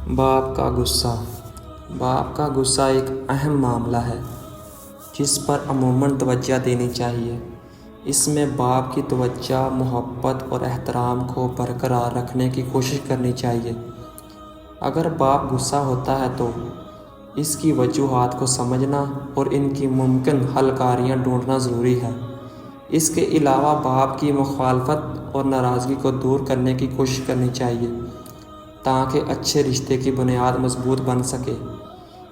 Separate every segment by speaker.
Speaker 1: باپ کا غصہ۔ باپ کا غصہ ایک اہم معاملہ ہے جس پر عموماً توجہ دینی چاہیے۔ اس میں باپ کی توجہ، محبت اور احترام کو برقرار رکھنے کی کوشش کرنی چاہیے۔ اگر باپ غصہ ہوتا ہے تو اس کی وجوہات کو سمجھنا اور ان کی ممکن حل کاریاں ڈھونڈنا ضروری ہے۔ اس کے علاوہ باپ کی مخالفت اور ناراضگی کو دور کرنے کی کوشش کرنی چاہیے تاکہ اچھے رشتے کی بنیاد مضبوط بن سکے۔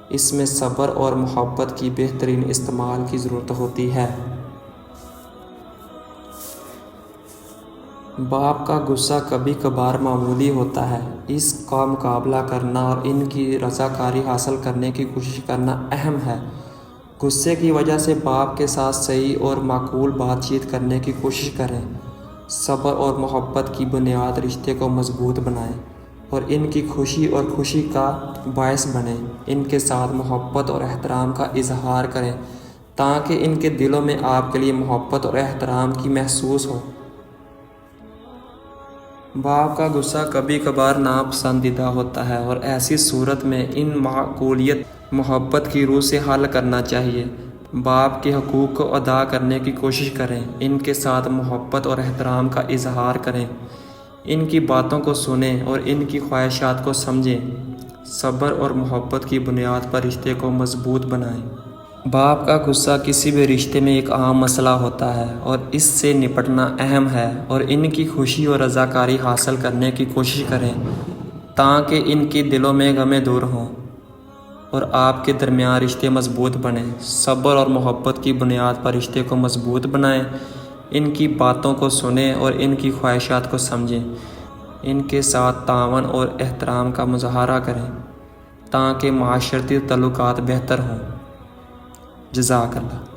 Speaker 1: اس میں صبر اور محبت کی بہترین استعمال کی ضرورت ہوتی ہے۔ باپ کا غصہ کبھی کبھار معمولی ہوتا ہے۔ اس کا مقابلہ کرنا اور ان کی رضاکاری حاصل کرنے کی کوشش کرنا اہم ہے۔ غصے کی وجہ سے باپ کے ساتھ صحیح اور معقول بات چیت کرنے کی کوشش کریں۔ صبر اور محبت کی بنیاد رشتے کو مضبوط بنائیں اور ان کی خوشی اور خوشی کا باعث بنیں۔ ان کے ساتھ محبت اور احترام کا اظہار کریں تاکہ ان کے دلوں میں آپ کے لیے محبت اور احترام کی محسوس ہو۔ باپ کا غصہ کبھی کبھار ناپسندیدہ ہوتا ہے اور ایسی صورت میں ان معقولیت، محبت کی روح سے حل کرنا چاہیے۔ باپ کے حقوق کو ادا کرنے کی کوشش کریں۔ ان کے ساتھ محبت اور احترام کا اظہار کریں۔ ان کی باتوں کو سنیں اور ان کی خواہشات کو سمجھیں۔ صبر اور محبت کی بنیاد پر رشتے کو مضبوط بنائیں۔ باپ کا غصہ کسی بھی رشتے میں ایک عام مسئلہ ہوتا ہے اور اس سے نپٹنا اہم ہے اور ان کی خوشی اور رضاکاری حاصل کرنے کی کوشش کریں تاکہ ان کے دلوں میں غمیں دور ہوں اور آپ کے درمیان رشتے مضبوط بنیں۔ صبر اور محبت کی بنیاد پر رشتے کو مضبوط بنائیں۔ ان کی باتوں کو سنیں اور ان کی خواہشات کو سمجھیں۔ ان کے ساتھ تعاون اور احترام کا مظاہرہ کریں تاکہ معاشرتی تعلقات بہتر ہوں۔ جزاک اللہ۔